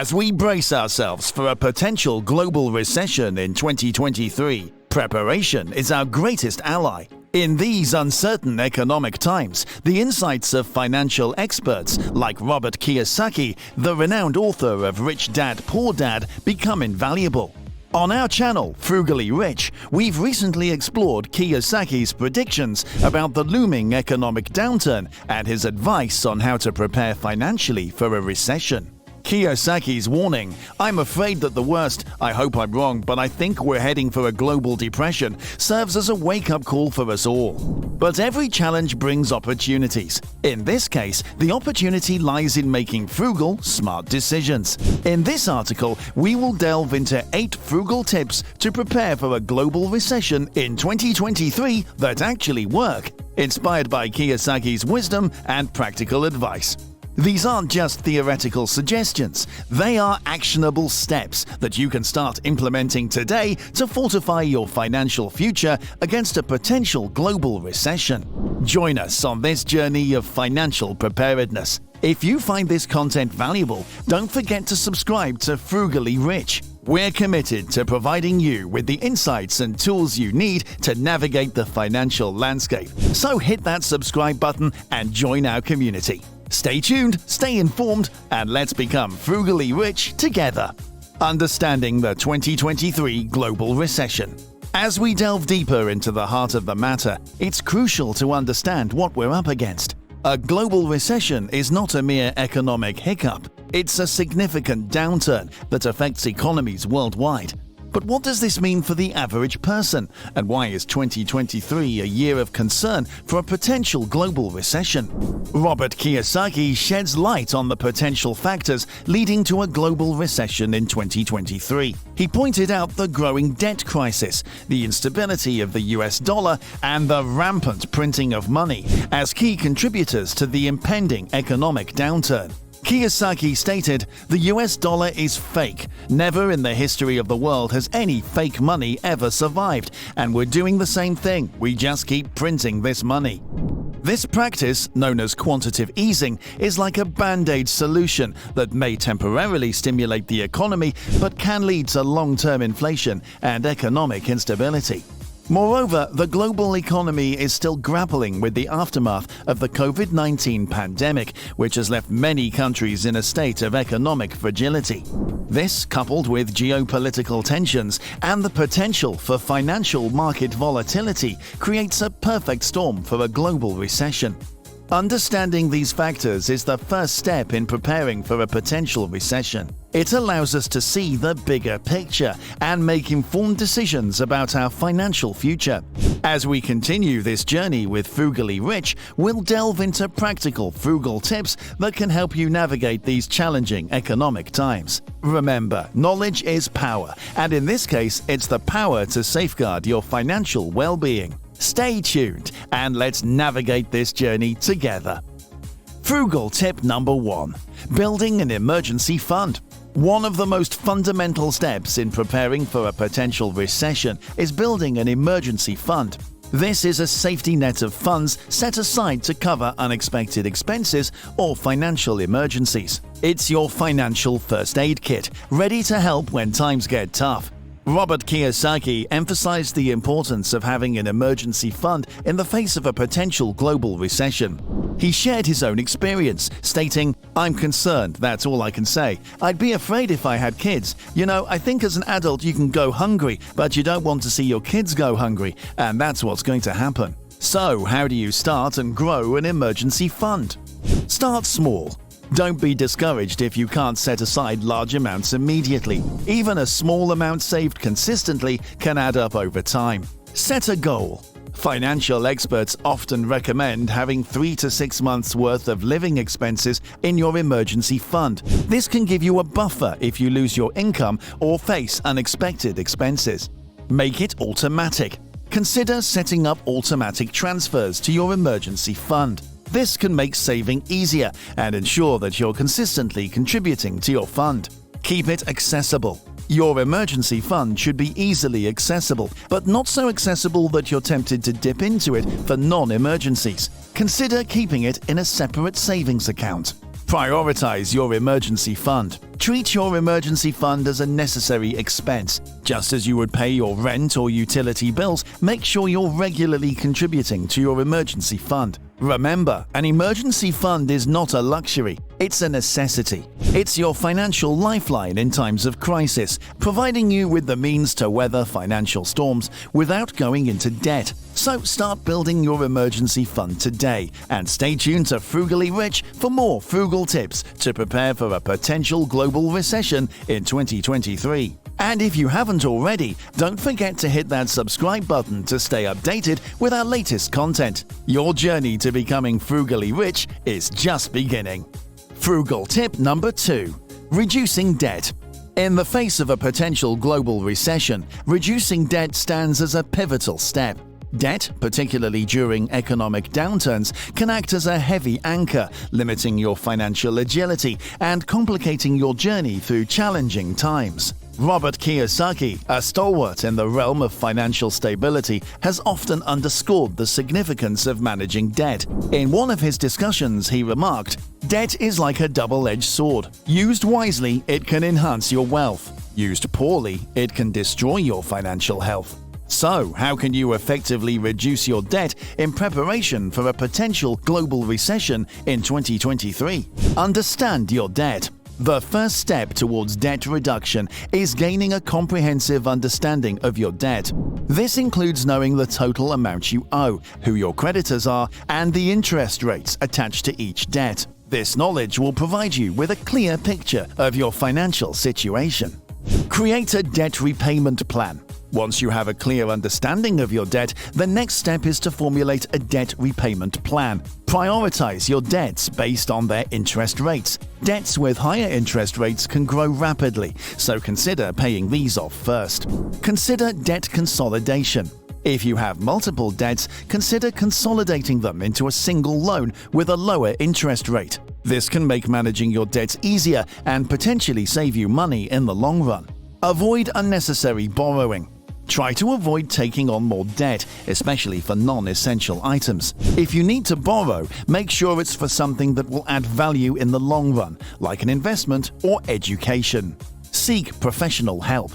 As we brace ourselves for a potential global recession in 2023, preparation is our greatest ally. In these uncertain economic times, the insights of financial experts like Robert Kiyosaki, the renowned author of Rich Dad, Poor Dad, become invaluable. On our channel, Frugally Rich, we've recently explored Kiyosaki's predictions about the looming economic downturn and his advice on how to prepare financially for a recession. Kiyosaki's warning, "I'm afraid that the worst, I hope I'm wrong, but I think we're heading for a global depression," serves as a wake-up call for us all. But every challenge brings opportunities. In this case, the opportunity lies in making frugal, smart decisions. In this article, we will delve into 8 frugal tips to prepare for a global recession in 2023 that actually work, inspired by Kiyosaki's wisdom and practical advice. These aren't just theoretical suggestions, they are actionable steps that you can start implementing today to fortify your financial future against a potential global recession. Join us on this journey of financial preparedness. If you find this content valuable, don't forget to subscribe to Frugally Rich. We're committed to providing you with the insights and tools you need to navigate the financial landscape. So hit that subscribe button and join our community. Stay tuned, stay informed, and let's become frugally rich together. Understanding the 2023 global recession. As we delve deeper into the heart of the matter, it's crucial to understand what we're up against. A global recession is not a mere economic hiccup. It's a significant downturn that affects economies worldwide. But what does this mean for the average person? And why is 2023 a year of concern for a potential global recession? Robert Kiyosaki sheds light on the potential factors leading to a global recession in 2023. He pointed out the growing debt crisis, the instability of the US dollar, and the rampant printing of money as key contributors to the impending economic downturn. Kiyosaki stated, "The US dollar is fake. Never in the history of the world has any fake money ever survived, and we're doing the same thing. We just keep printing this money." This practice, known as quantitative easing, is like a band-aid solution that may temporarily stimulate the economy but can lead to long-term inflation and economic instability. Moreover, the global economy is still grappling with the aftermath of the COVID-19 pandemic, which has left many countries in a state of economic fragility. This, coupled with geopolitical tensions and the potential for financial market volatility, creates a perfect storm for a global recession. Understanding these factors is the first step in preparing for a potential recession. It allows us to see the bigger picture and make informed decisions about our financial future. As we continue this journey with Frugally Rich, we'll delve into practical frugal tips that can help you navigate these challenging economic times. Remember, knowledge is power, and in this case, it's the power to safeguard your financial well-being. Stay tuned, and let's navigate this journey together. Frugal tip number 1. Building an emergency fund. One of the most fundamental steps in preparing for a potential recession is building an emergency fund. This is a safety net of funds set aside to cover unexpected expenses or financial emergencies. It's your financial first aid kit, ready to help when times get tough. Robert Kiyosaki emphasized the importance of having an emergency fund in the face of a potential global recession. He shared his own experience, stating, "I'm concerned, that's all I can say. I'd be afraid if I had kids. You know, I think as an adult you can go hungry, but you don't want to see your kids go hungry, and that's what's going to happen." So, how do you start and grow an emergency fund? Start small. Don't be discouraged if you can't set aside large amounts immediately. Even a small amount saved consistently can add up over time. Set a goal. Financial experts often recommend having 3 to 6 months' worth of living expenses in your emergency fund. This can give you a buffer if you lose your income or face unexpected expenses. Make it automatic. Consider setting up automatic transfers to your emergency fund. This can make saving easier and ensure that you're consistently contributing to your fund. Keep it accessible. Your emergency fund should be easily accessible, but not so accessible that you're tempted to dip into it for non-emergencies. Consider keeping it in a separate savings account. Prioritize your emergency fund. Treat your emergency fund as a necessary expense. Just as you would pay your rent or utility bills, make sure you're regularly contributing to your emergency fund. Remember, an emergency fund is not a luxury, it's a necessity. It's your financial lifeline in times of crisis, providing you with the means to weather financial storms without going into debt. So start building your emergency fund today and stay tuned to Frugally Rich for more frugal tips to prepare for a potential global recession in 2023. And if you haven't already, don't forget to hit that subscribe button to stay updated with our latest content. Your journey to becoming frugally rich is just beginning. Frugal tip number 2. Reducing debt. In the face of a potential global recession, reducing debt stands as a pivotal step. Debt, particularly during economic downturns, can act as a heavy anchor, limiting your financial agility and complicating your journey through challenging times. Robert Kiyosaki, a stalwart in the realm of financial stability, has often underscored the significance of managing debt. In one of his discussions, he remarked, "Debt is like a double-edged sword. Used wisely, it can enhance your wealth. Used poorly, it can destroy your financial health." So, how can you effectively reduce your debt in preparation for a potential global recession in 2023? Understand your debt. The first step towards debt reduction is gaining a comprehensive understanding of your debt. This includes knowing the total amount you owe, who your creditors are, and the interest rates attached to each debt. This knowledge will provide you with a clear picture of your financial situation. Create a debt repayment plan. Once you have a clear understanding of your debt, the next step is to formulate a debt repayment plan. Prioritize your debts based on their interest rates. Debts with higher interest rates can grow rapidly, so consider paying these off first. Consider debt consolidation. If you have multiple debts, consider consolidating them into a single loan with a lower interest rate. This can make managing your debts easier and potentially save you money in the long run. Avoid unnecessary borrowing. Try to avoid taking on more debt, especially for non-essential items. If you need to borrow, make sure it's for something that will add value in the long run, like an investment or education. Seek professional help.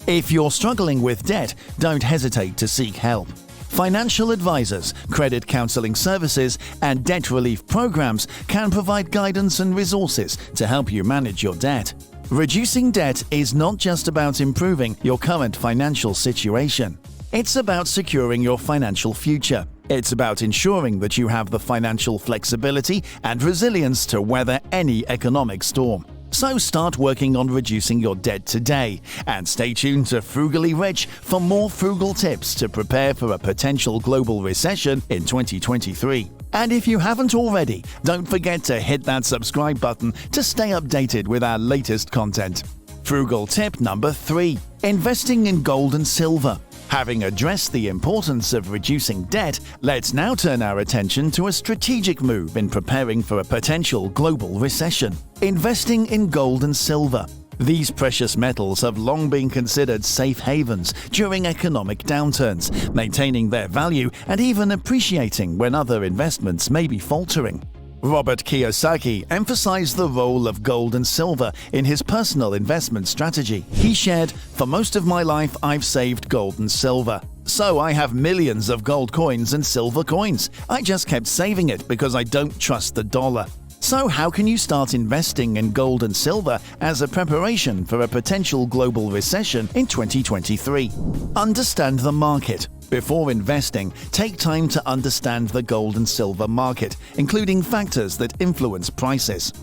If you're struggling with debt, don't hesitate to seek help. Financial advisors, credit counseling services, and debt relief programs can provide guidance and resources to help you manage your debt. Reducing debt is not just about improving your current financial situation. It's about securing your financial future. It's about ensuring that you have the financial flexibility and resilience to weather any economic storm. So start working on reducing your debt today and stay tuned to Frugally Rich for more frugal tips to prepare for a potential global recession in 2023. And if you haven't already, don't forget to hit that subscribe button to stay updated with our latest content. Frugal tip number 3. Investing in gold and silver. Having addressed the importance of reducing debt, let's now turn our attention to a strategic move in preparing for a potential global recession. Investing in gold and silver. These precious metals have long been considered safe havens during economic downturns, maintaining their value and even appreciating when other investments may be faltering. Robert Kiyosaki emphasized the role of gold and silver in his personal investment strategy. He shared, "For most of my life, I've saved gold and silver. So I have millions of gold coins and silver coins. I just kept saving it because I don't trust the dollar." So how can you start investing in gold and silver as a preparation for a potential global recession in 2023? Understand the market. Before investing, take time to understand the gold and silver market, including factors that influence prices.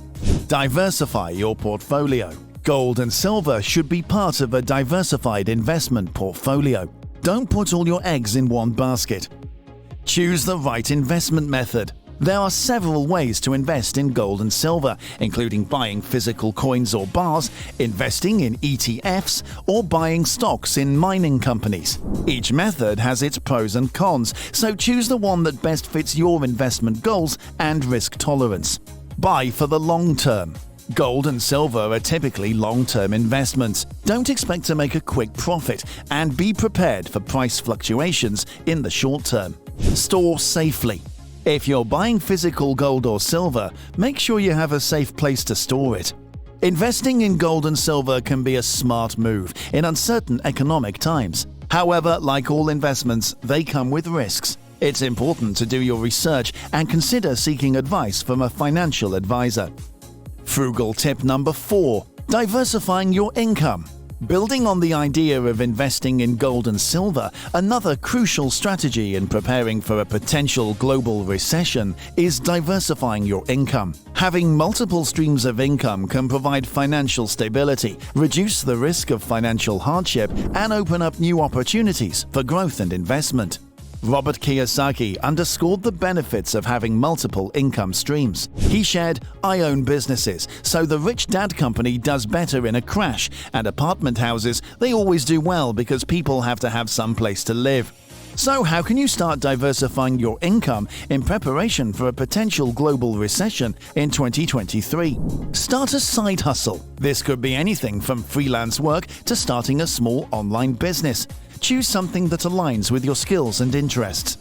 Diversify your portfolio. Gold and silver should be part of a diversified investment portfolio. Don't put all your eggs in one basket. Choose the right investment method. There are several ways to invest in gold and silver, including buying physical coins or bars, investing in ETFs, or buying stocks in mining companies. Each method has its pros and cons, so choose the one that best fits your investment goals and risk tolerance. Buy for the long term. Gold and silver are typically long-term investments. Don't expect to make a quick profit and be prepared for price fluctuations in the short term. Store safely. If you're buying physical gold or silver, make sure you have a safe place to store it. Investing in gold and silver can be a smart move in uncertain economic times. However, like all investments, they come with risks. It's important to do your research and consider seeking advice from a financial advisor. Frugal tip number 4. Diversifying your income. Building on the idea of investing in gold and silver, another crucial strategy in preparing for a potential global recession is diversifying your income. Having multiple streams of income can provide financial stability, reduce the risk of financial hardship, and open up new opportunities for growth and investment. Robert Kiyosaki underscored the benefits of having multiple income streams. He shared, "I own businesses, so the Rich Dad Company does better in a crash, and apartment houses, they always do well because people have to have some place to live." So how can you start diversifying your income in preparation for a potential global recession in 2023? Start a side hustle. This could be anything from freelance work to starting a small online business. Choose something that aligns with your skills and interests.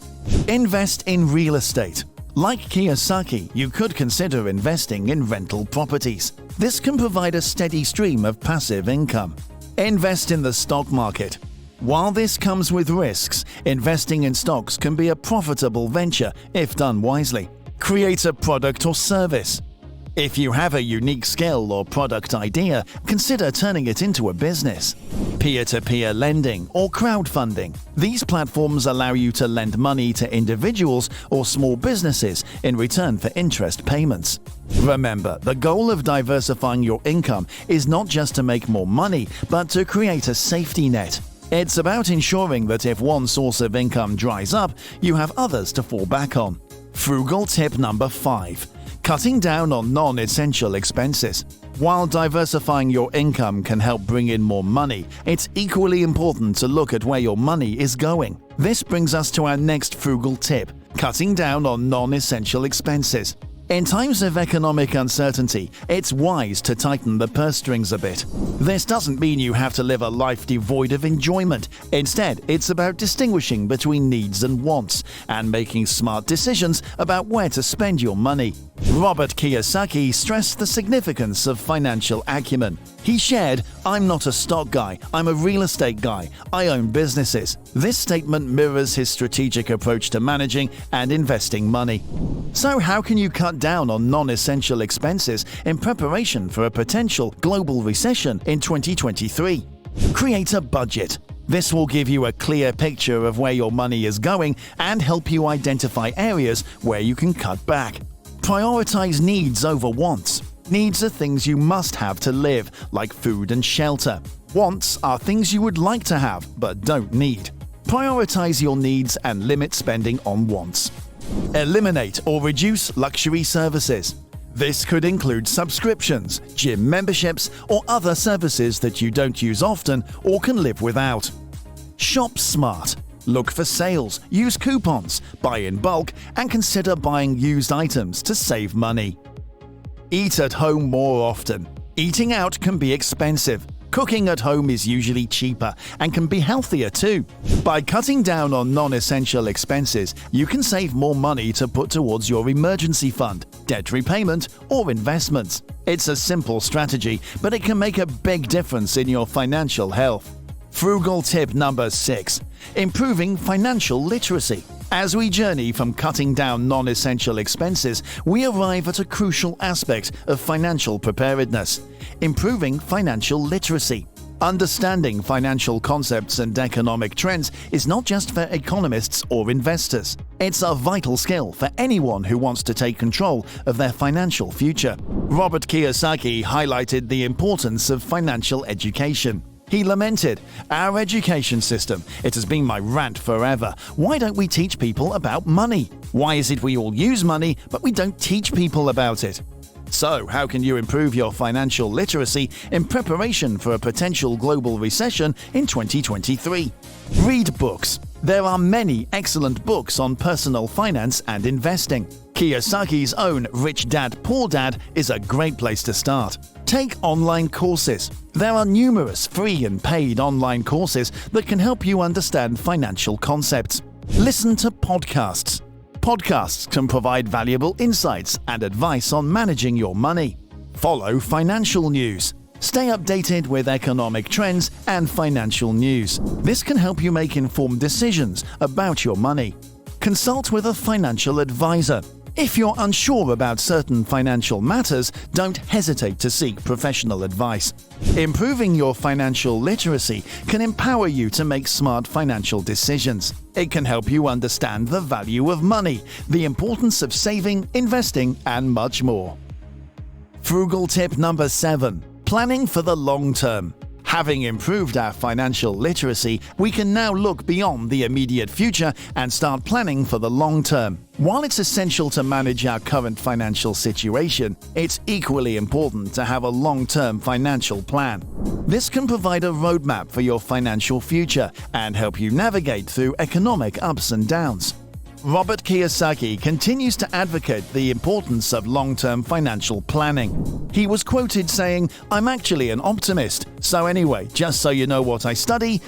Invest in real estate. Like Kiyosaki, you could consider investing in rental properties. This can provide a steady stream of passive income. Invest in the stock market. While this comes with risks, investing in stocks can be a profitable venture if done wisely. Create a product or service. If you have a unique skill or product idea, consider turning it into a business. Peer-to-peer lending or crowdfunding. These platforms allow you to lend money to individuals or small businesses in return for interest payments. Remember, the goal of diversifying your income is not just to make more money, but to create a safety net. It's about ensuring that if one source of income dries up, you have others to fall back on. Frugal tip number 5. Cutting down on non-essential expenses. While diversifying your income can help bring in more money, it's equally important to look at where your money is going. This brings us to our next frugal tip: cutting down on non-essential expenses. In times of economic uncertainty, it's wise to tighten the purse strings a bit. This doesn't mean you have to live a life devoid of enjoyment. Instead, it's about distinguishing between needs and wants and making smart decisions about where to spend your money. Robert Kiyosaki stressed the significance of financial acumen. He shared, "I'm not a stock guy, I'm a real estate guy. I own businesses." This statement mirrors his strategic approach to managing and investing money. So how can you cut down on non-essential expenses in preparation for a potential global recession in 2023? Create a budget. This will give you a clear picture of where your money is going and help you identify areas where you can cut back. Prioritize needs over wants. Needs are things you must have to live, like food and shelter. Wants are things you would like to have, but don't need. Prioritize your needs and limit spending on wants. Eliminate or reduce luxury services. This could include subscriptions, gym memberships, or other services that you don't use often or can live without. Shop smart. Look for sales, use coupons, buy in bulk, and consider buying used items to save money. Eat at home more often. Eating out can be expensive. Cooking at home is usually cheaper and can be healthier too. By cutting down on non-essential expenses, you can save more money to put towards your emergency fund, debt repayment, or investments. It's a simple strategy, but it can make a big difference in your financial health. Frugal tip number 6. Improving financial literacy. As we journey from cutting down non-essential expenses, we arrive at a crucial aspect of financial preparedness: improving financial literacy. Understanding financial concepts and economic trends is not just for economists or investors. It's a vital skill for anyone who wants to take control of their financial future. Robert Kiyosaki highlighted the importance of financial education. He lamented, "Our education system, it has been my rant forever. Why don't we teach people about money? Why is it we all use money, but we don't teach people about it?" So, how can you improve your financial literacy in preparation for a potential global recession in 2023? Read books. There are many excellent books on personal finance and investing. Kiyosaki's own Rich Dad, Poor Dad is a great place to start. Take online courses. There are numerous free and paid online courses that can help you understand financial concepts. Listen to podcasts. Podcasts can provide valuable insights and advice on managing your money. Follow financial news. Stay updated with economic trends and financial news. This can help you make informed decisions about your money. Consult with a financial advisor. If you're unsure about certain financial matters, don't hesitate to seek professional advice. Improving your financial literacy can empower you to make smart financial decisions. It can help you understand the value of money, the importance of saving, investing, and much more. Frugal tip number 7. Planning for the long term. Having improved our financial literacy, we can now look beyond the immediate future and start planning for the long term. While it's essential to manage our current financial situation, it's equally important to have a long-term financial plan. This can provide a roadmap for your financial future and help you navigate through economic ups and downs. Robert Kiyosaki continues to advocate the importance of long-term financial planning. He was quoted saying, "I'm actually an optimist. So anyway, just so you know what I study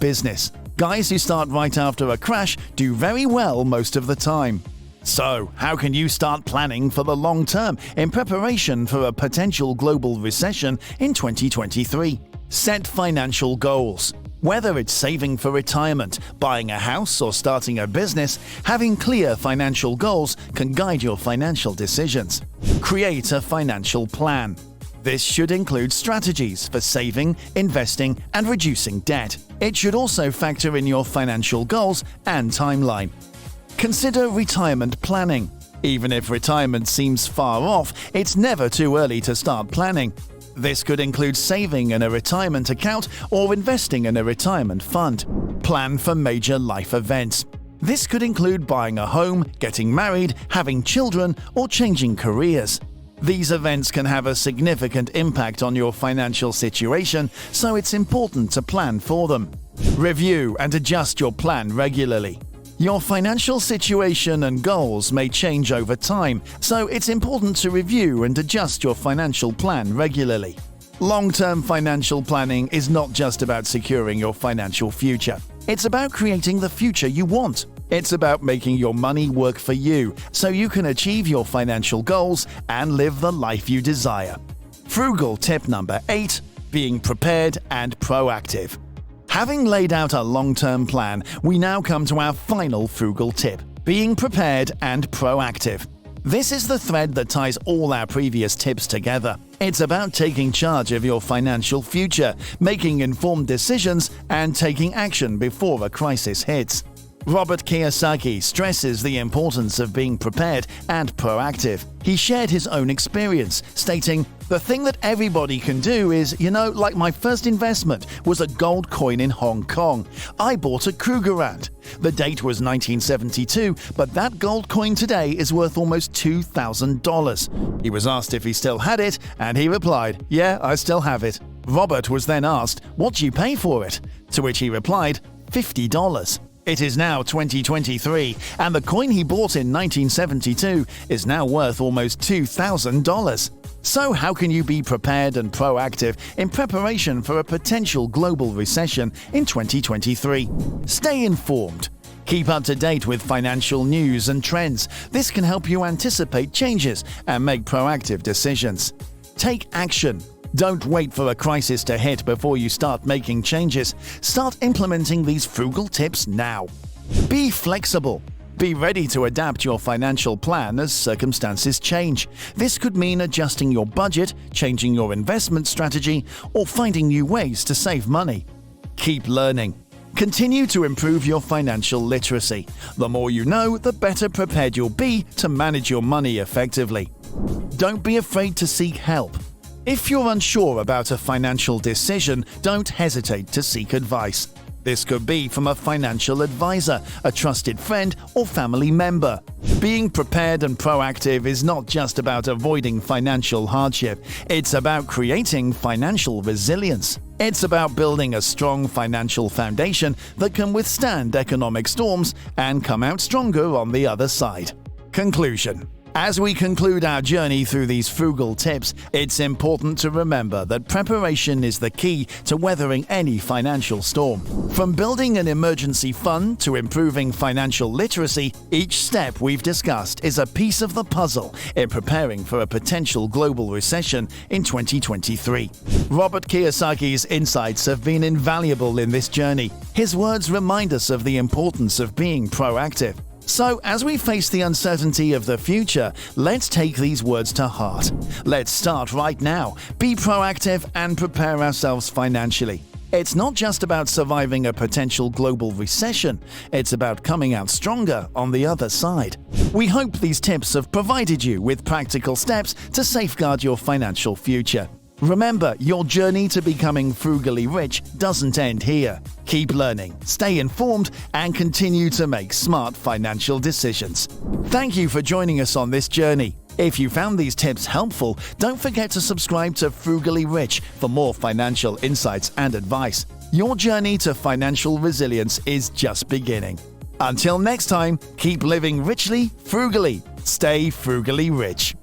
business. Guys who start right after a crash do very well most of the time." So, how can you start planning for the long term in preparation for a potential global recession in 2023? Set financial goals. Whether it's saving for retirement, buying a house, or starting a business, having clear financial goals can guide your financial decisions. Create a financial plan. This should include strategies for saving, investing, and reducing debt. It should also factor in your financial goals and timeline. Consider retirement planning. Even if retirement seems far off, it's never too early to start planning. This could include saving in a retirement account or investing in a retirement fund. Plan for major life events. This could include buying a home, getting married, having children, or changing careers. These events can have a significant impact on your financial situation, so it's important to plan for them. Review and adjust your plan regularly. Your financial situation and goals may change over time, so it's important to review and adjust your financial plan regularly. Long-term financial planning is not just about securing your financial future. It's about creating the future you want. It's about making your money work for you, so you can achieve your financial goals and live the life you desire. Frugal tip number 8. Being prepared and proactive. Having laid out a long-term plan, we now come to our final frugal tip: being prepared and proactive. This is the thread that ties all our previous tips together. It's about taking charge of your financial future, making informed decisions, and taking action before a crisis hits. Robert Kiyosaki stresses the importance of being prepared and proactive. He shared his own experience, stating, "The thing that everybody can do is, like my first investment was a gold coin in Hong Kong. I bought a Krugerrand. The date was 1972, but that gold coin today is worth almost $2,000. He was asked if he still had it, and he replied, "Yeah, I still have it." Robert was then asked, "What'd you pay for it?" To which he replied, $50. It is now 2023, and the coin he bought in 1972 is now worth almost $2,000. So how can you be prepared and proactive in preparation for a potential global recession in 2023? Stay informed. Keep up to date with financial news and trends. This can help you anticipate changes and make proactive decisions. Take action. Don't wait for a crisis to hit before you start making changes. Start implementing these frugal tips now. Be flexible. Be ready to adapt your financial plan as circumstances change. This could mean adjusting your budget, changing your investment strategy, or finding new ways to save money. Keep learning. Continue to improve your financial literacy. The more you know, the better prepared you'll be to manage your money effectively. Don't be afraid to seek help. If you're unsure about a financial decision, don't hesitate to seek advice. This could be from a financial advisor, a trusted friend, or family member. Being prepared and proactive is not just about avoiding financial hardship, it's about creating financial resilience. It's about building a strong financial foundation that can withstand economic storms and come out stronger on the other side. Conclusion: As we conclude our journey through these frugal tips, it's important to remember that preparation is the key to weathering any financial storm. From building an emergency fund to improving financial literacy, each step we've discussed is a piece of the puzzle in preparing for a potential global recession in 2023. Robert Kiyosaki's insights have been invaluable in this journey. His words remind us of the importance of being proactive. So, as we face the uncertainty of the future, let's take these words to heart. Let's start right now, be proactive, and prepare ourselves financially. It's not just about surviving a potential global recession, it's about coming out stronger on the other side. We hope these tips have provided you with practical steps to safeguard your financial future. Remember, your journey to becoming frugally rich doesn't end here. Keep learning, stay informed, and continue to make smart financial decisions. Thank you for joining us on this journey. If you found these tips helpful, don't forget to subscribe to Frugally Rich for more financial insights and advice. Your journey to financial resilience is just beginning. Until next time, keep living richly, frugally. Stay frugally rich.